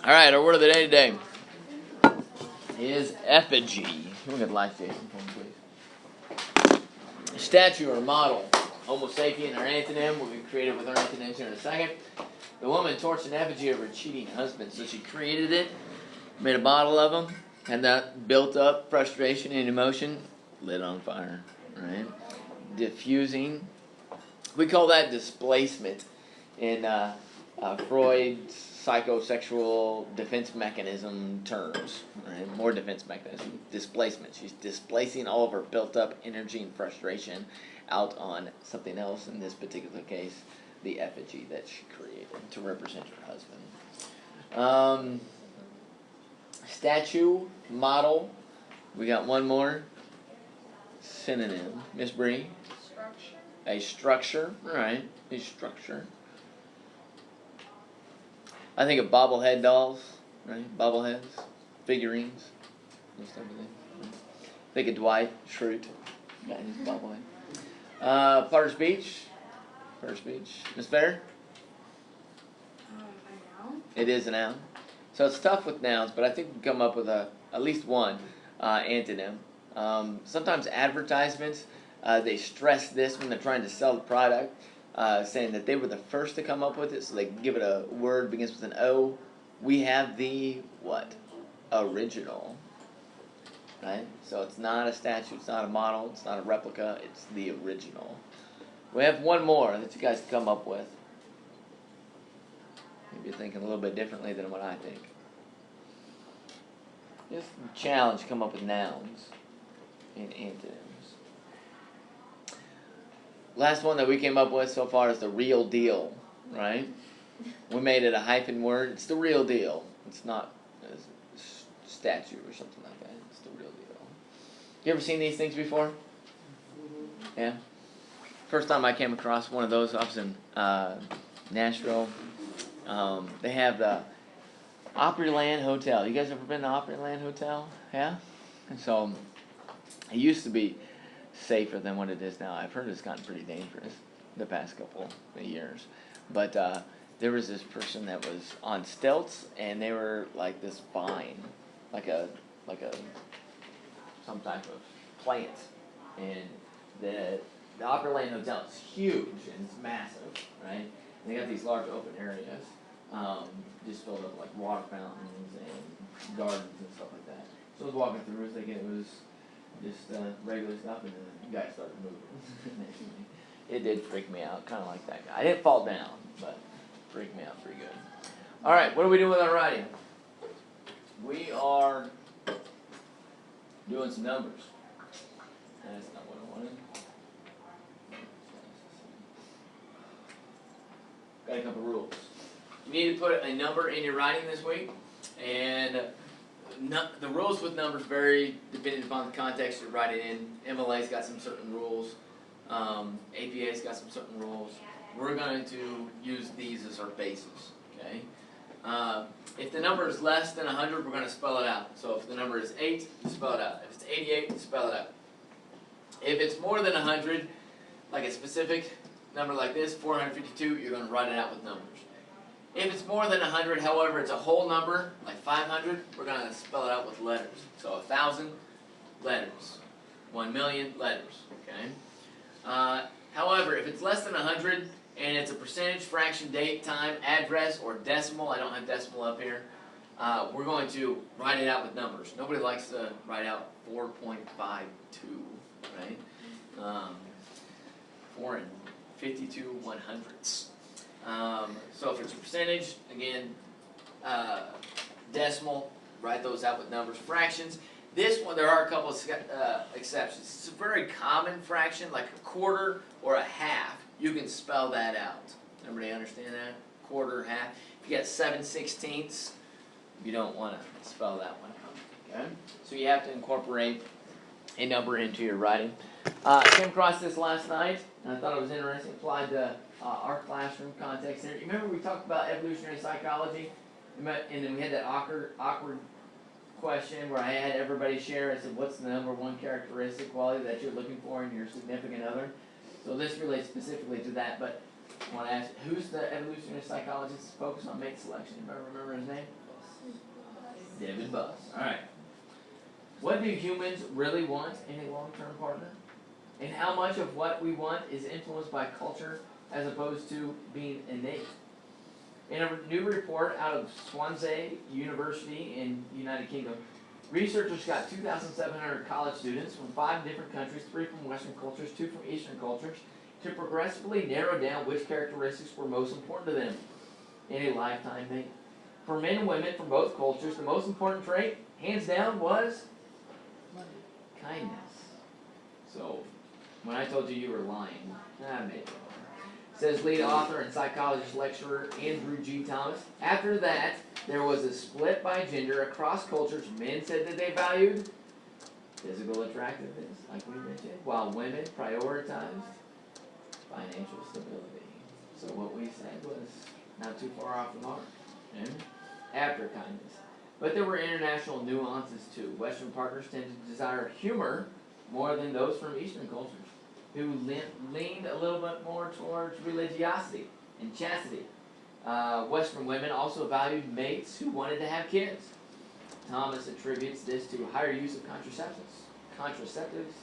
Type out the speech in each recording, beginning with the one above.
All right, our word of the day today is effigy. Look at life, Jason, please. Statue or model. Homo sapien, our antonym. We'll be created with our antonyms here in a second. The woman torched an effigy of her cheating husband. So she created it, made a model of him, had that built up frustration and emotion, lit on fire. Right? Diffusing. We call that displacement in Freud's psychosexual defense mechanism terms. Right? More defense mechanism. Displacement. She's displacing all of her built up energy and frustration out on something else. In this particular case, the effigy that she created to represent her husband. Statue, model. We got one more. Synonym. Miss Bree? Structure. A structure. All right. A structure. I think of bobblehead dolls, right? Bobbleheads, figurines, those type of things. Think of Dwight Schrute, got his bobblehead. Potter's Beach. Miss Fair? A noun. It is a noun. So it's tough with nouns, but I think we can come up with at least one antonym. Sometimes advertisements, they stress this when they're trying to sell the product, saying that they were the first to come up with it, so they give it a word begins with an O. We have the, what? Original. Right? So it's not a statue, it's not a model, it's not a replica, it's the original. We have one more that you guys can come up with. Maybe you're thinking a little bit differently than what I think. Just challenge to come up with nouns and antonyms. Last one that we came up with so far is the real deal, right? We made it a hyphen word. It's the real deal. It's not a statue or something like that. It's the real deal. You ever seen these things before? Yeah? First time I came across one of those, I was in Nashville. They have the Opryland Hotel. You guys ever been to Opryland Hotel? Yeah? And so, it used to be safer than what it is now. I've heard it's gotten pretty dangerous the past couple of years. But there was this person that was on stilts, and they were like this vine, like a some type of plant. And the Opryland Hotel is huge and it's massive, right? And they got these large open areas, just filled up like water fountains and gardens and stuff like that. So I was walking through, thinking it was just regular stuff, and then the guy started moving next to me. It did freak me out, kind of like that guy. I didn't fall down, but freaked me out pretty good. All right, what are we doing with our writing? We are doing some numbers. That's not what I wanted. Got a couple rules. You need to put a number in your writing this week, and the rules with numbers vary depending upon the context you're writing in. MLA's got some certain rules. APA's got some certain rules. We're going to use these as our basis. Okay. If the number is less than 100, we're going to spell it out. So if the number is 8, you spell it out. If it's 88, you spell it out. If it's more than 100, like a specific number like this, 452, you're going to write it out with numbers. If it's more than 100, however, it's a whole number, like 500, we're going to spell it out with letters. So 1,000, letters. 1,000,000, letters. Okay. However, if it's less than 100 and it's a percentage, fraction, date, time, address, or decimal, I don't have decimal up here, we're going to write it out with numbers. Nobody likes to write out 4.52, right? 4 and 52 100ths. So if it's a percentage, again, decimal, write those out with numbers. Fractions, this one, there are a couple of exceptions. It's a very common fraction, like a quarter or a half. You can spell that out. Everybody understand that? Quarter, half. If you got 7/16, you don't want to spell that one out. Okay? So you have to incorporate a number into your writing. I came across this last night, and I thought it was interesting. Applied to our classroom context here. You remember we talked about evolutionary psychology? And then we had that awkward question where I had everybody share. I said, what's the number one characteristic quality that you're looking for in your significant other? So this relates specifically to that. But want to ask, who's the evolutionary psychologist focused on mate selection? Anybody remember his name? David Buss. Alright. What do humans really want in a long-term partner? And how much of what we want is influenced by culture as opposed to being innate? In a new report out of Swansea University in the United Kingdom, researchers got 2,700 college students from 5 different countries, 3 from Western cultures, 2 from Eastern cultures, to progressively narrow down which characteristics were most important to them in a lifetime mate. For men and women from both cultures, the most important trait, hands down, was kindness. So, when I told you you were lying, maybe. Says lead author and psychologist lecturer Andrew G. Thomas. After that, there was a split by gender across cultures. Men said that they valued physical attractiveness, like we mentioned, while women prioritized financial stability. So what we said was not too far off the mark. Okay? After kindness. But there were international nuances too. Western partners tend to desire humor more than those from Eastern cultures, who leaned a little bit more towards religiosity and chastity. Western women also valued mates who wanted to have kids. Thomas attributes this to higher use of contraceptives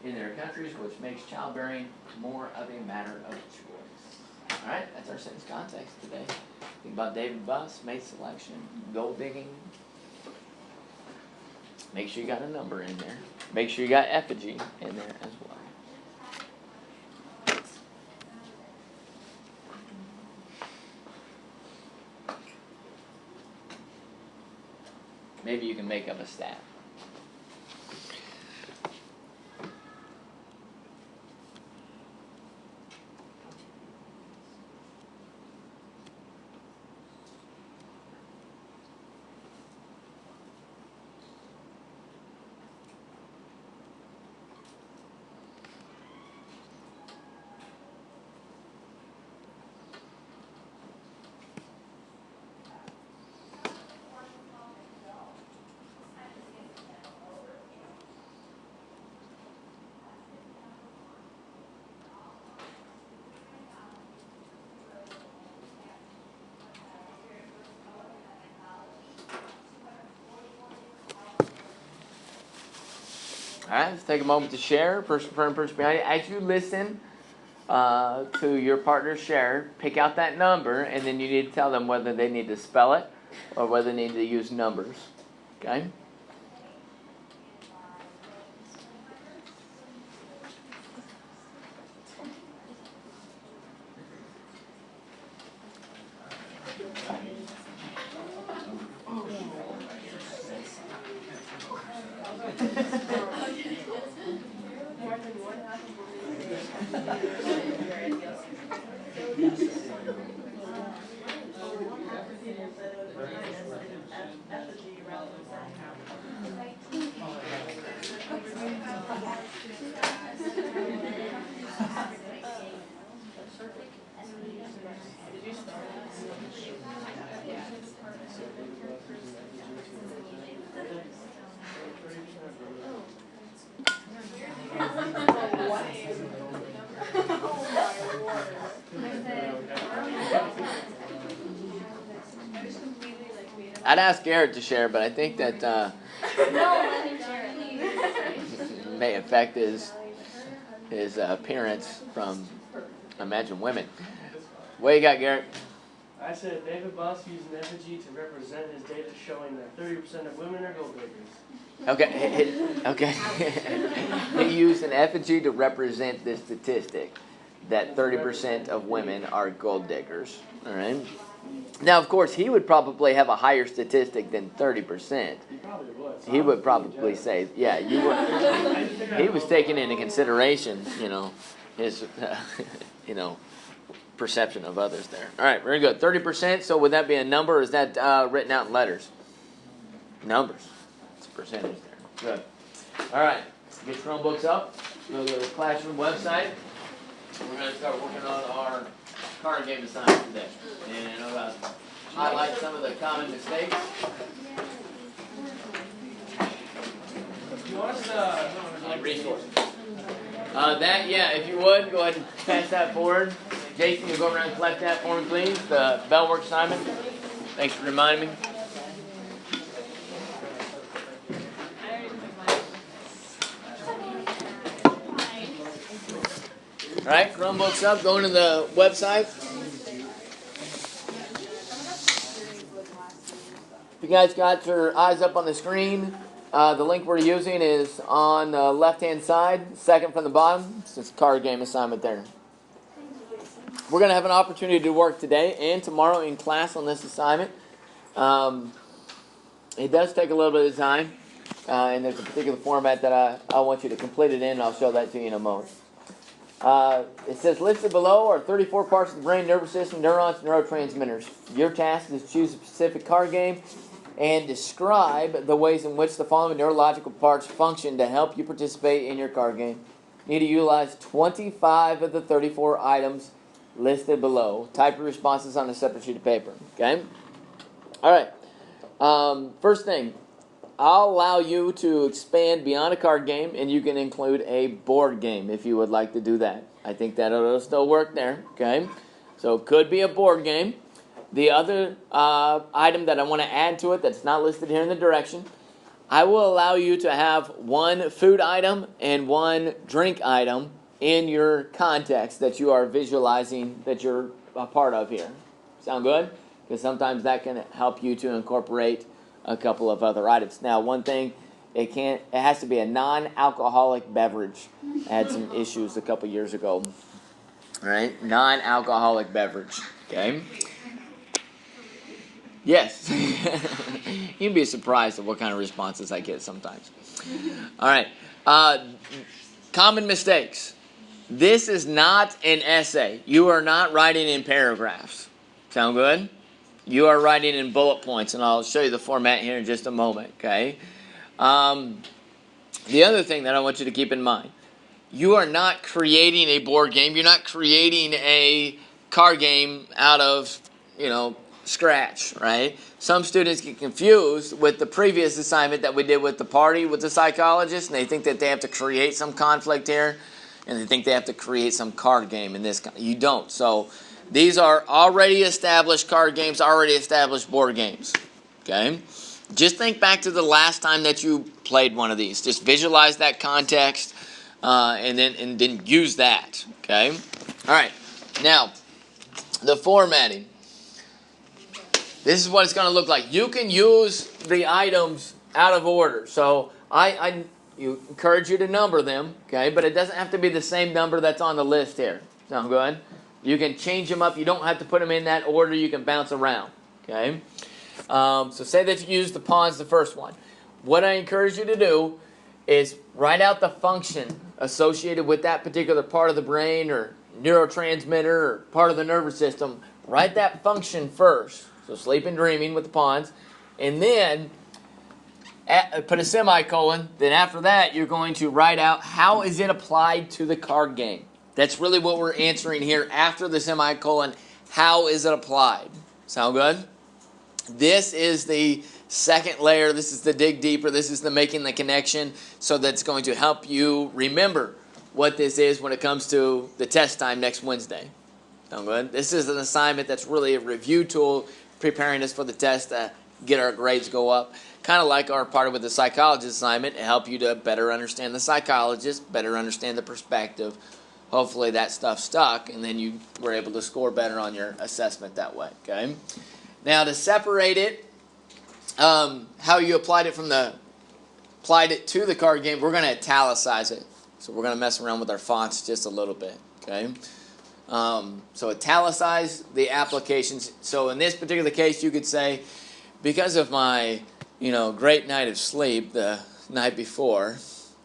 in their countries, which makes childbearing more of a matter of choice. All right, that's our sentence context today. Think about David Buss, mate selection, gold digging. Make sure you got a number in there. Make sure you got effigy in there as well. Maybe you can make up a stat. All right, let's take a moment to share. Person in front of person behind you. As you listen to your partner share, pick out that number, and then you need to tell them whether they need to spell it or whether they need to use numbers. Okay? I'd ask Garrett to share, but I think that may affect his appearance from, imagine, women. What you got, Garrett? I said David Buss used an effigy to represent his data showing that 30% of women are gold diggers. Okay. He used an effigy to represent this statistic that 30% of women are gold diggers. All right. Now, of course, he would probably have a higher statistic than 30%. He probably would. So he would probably say, yeah, you would. He was taking into consideration, his, perception of others there. All right, very good. 30%. So would that be a number, or is that written out in letters? Numbers. It's a percentage there. Good. All right. Get your own books up. Go to the classroom website. We're going to start working on our card game assignment today. And highlight some of the common mistakes. You want us to And resources. If you would, go ahead and pass that forward. Jason, you go around and collect that for me, please. The bell work assignment. Thanks for reminding me. All right, Chromebooks up. Going to the website. If you guys got your eyes up on the screen, the link we're using is on the left-hand side, second from the bottom. It's this card game assignment there. We're going to have an opportunity to work today and tomorrow in class on this assignment. It does take a little bit of time, and there's a particular format that I want you to complete it in, and I'll show that to you in a moment. It says, listed below are 34 parts of the brain, nervous system, neurons, neurotransmitters. Your task is to choose a specific card game and describe the ways in which the following neurological parts function to help you participate in your card game. You need to utilize 25 of the 34 items listed below. Type your responses on a separate sheet of paper. Okay? All right. First thing, I'll allow you to expand beyond a card game, and you can include a board game if you would like to do that. I think that'll still work there. Okay? So it could be a board game. The other item that I want to add to it that's not listed here in the direction, I will allow you to have one food item and one drink item in your context that you are visualizing that you're a part of here. Sound good? Because sometimes that can help you to incorporate a couple of other items. Now, one thing, it has to be a non-alcoholic beverage. I had some issues a couple years ago. All right? Non-alcoholic beverage. Okay? Yes. You'd be surprised at what kind of responses I get sometimes. All right. Common mistakes. This is not an essay. You are not writing in paragraphs. Sound good? You are writing in bullet points, and I'll show you the format here in just a moment, okay? The other thing that I want you to keep in mind, you are not creating a board game. You're not creating a card game out of, scratch, right? Some students get confused with the previous assignment that we did with the party with the psychologist, and they think that they have to create some conflict here, and they think they have to create some card game in this. You don't. So these are already established card games, already established board games, okay? Just think back to the last time that you played one of these. Just visualize that context, and then use that, okay? All right. Now, the formatting. This is what it's going to look like. You can use the items out of order. So I encourage you to number them, okay? But it doesn't have to be the same number that's on the list here. Sound good? You can change them up. You don't have to put them in that order. You can bounce around, okay? So say that you use the pawns, the first one. What I encourage you to do is write out the function associated with that particular part of the brain or neurotransmitter or part of the nervous system. Write that function first. So sleep and dreaming with the pawns. And then put a semicolon. Then after that, you're going to write out how is it applied to the card game. That's really what we're answering here after the semicolon. How is it applied? Sound good? This is the second layer. This is the dig deeper. This is the making the connection. So that's going to help you remember what this is when it comes to the test time next Wednesday. Sound good? This is an assignment that's really a review tool preparing us for the test to get our grades go up. Kind of like our part with the psychologist assignment to help you to better understand the psychologist, better understand the perspective. Hopefully that stuff stuck, and then you were able to score better on your assessment that way. Okay. Now to separate it, how you applied it to the card game, we're going to italicize it. So we're going to mess around with our fonts just a little bit. Okay. So italicize the applications. So in this particular case, you could say, because of my, great night of sleep the night before,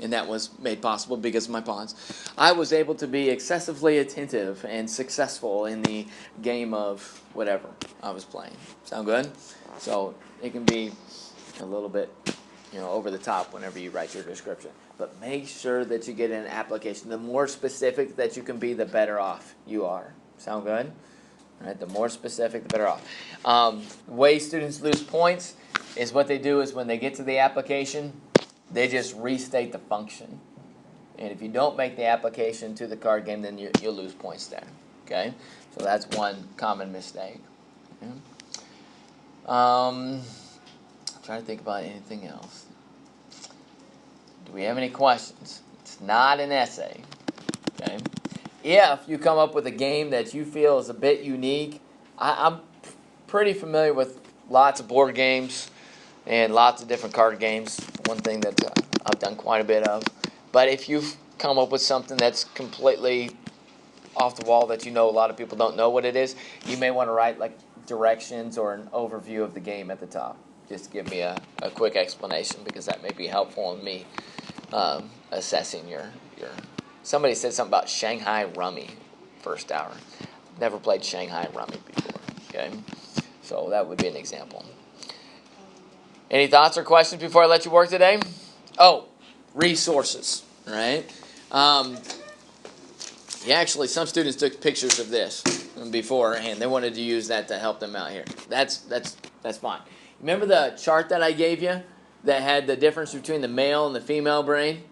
and that was made possible because of my pawns, I was able to be excessively attentive and successful in the game of whatever I was playing. Sound good? So it can be a little bit, over the top whenever you write your description. But make sure that you get an application. The more specific that you can be, the better off you are. Sound good? All right, the more specific, the better off. Way students lose points is what they do is when they get to the application, they just restate the function. And if you don't make the application to the card game, then you'll lose points there. Okay, so that's one common mistake. Okay. Trying to think about anything else. Do we have any questions? It's not an essay. Okay. If you come up with a game that you feel is a bit unique, I'm pretty familiar with lots of board games and lots of different card games. One thing that I've done quite a bit of. But if you've come up with something that's completely off the wall that you know a lot of people don't know what it is, you may want to write like directions or an overview of the game at the top. Just give me a quick explanation, because that may be helpful in me assessing your. Somebody said something about Shanghai Rummy first hour. Never played Shanghai Rummy before. Okay, so that would be an example. Any thoughts or questions before I let you work today? Oh, resources, right? Actually, some students took pictures of this beforehand. They wanted to use that to help them out here. That's fine. Remember the chart that I gave you that had the difference between the male and the female brain?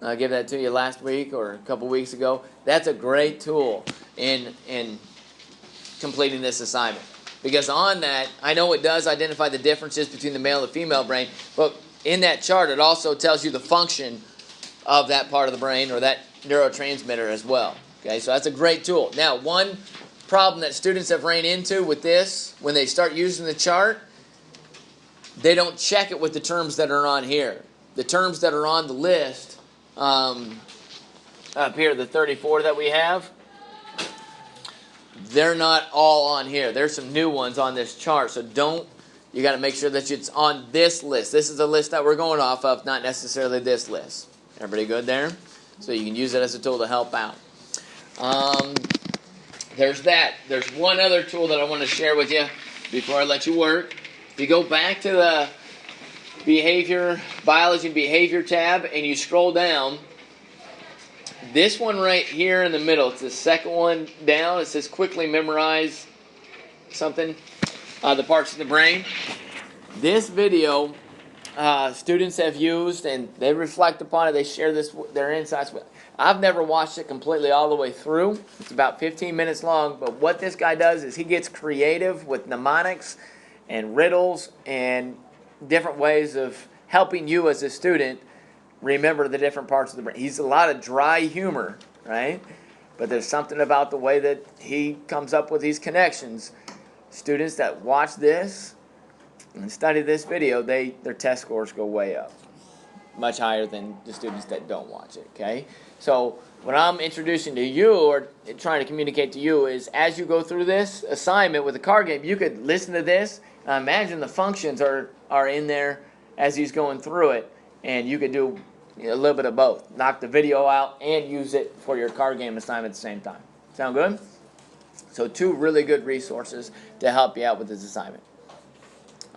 I gave that to you last week or a couple weeks ago. That's a great tool in completing this assignment. Because on that, I know it does identify the differences between the male and the female brain, but in that chart, it also tells you the function of that part of the brain or that neurotransmitter as well. Okay, so that's a great tool. Now, one problem that students have ran into with this, when they start using the chart, they don't check it with the terms that are on here. The terms that are on the list, up here, the 34 that we have, they're not all on here. There's some new ones on this chart, so you got to make sure that it's on this list. This is the list that we're going off of, not necessarily this list. Everybody good there? So you can use it as a tool to help out. There's that. There's one other tool that I want to share with you before I let you work. If you go back to the biology and behavior tab, and you scroll down, this one right here in the middle, it's the second one down. It says quickly memorize something, the parts of the brain. This video, students have used, and they reflect upon it. They share their insights with. I've never watched it completely all the way through. It's about 15 minutes long, but what this guy does is he gets creative with mnemonics and riddles and different ways of helping you as a student remember the different parts of the brain. He's a lot of dry humor, right? But there's something about the way that he comes up with these connections. Students that watch this and study this video, their test scores go way up. Much higher than the students that don't watch it, okay? So what I'm introducing to you or trying to communicate to you is as you go through this assignment with a card game, you could listen to this. Imagine the functions are in there as he's going through it, and you could do a little bit of both. Knock the video out and use it for your card game assignment at the same time. Sound good? So 2 really good resources to help you out with this assignment.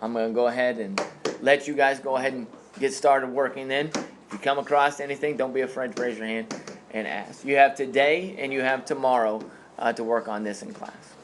I'm going to go ahead and let you guys go ahead and get started working then. If you come across anything, don't be afraid to raise your hand and ask. You have today and you have tomorrow to work on this in class.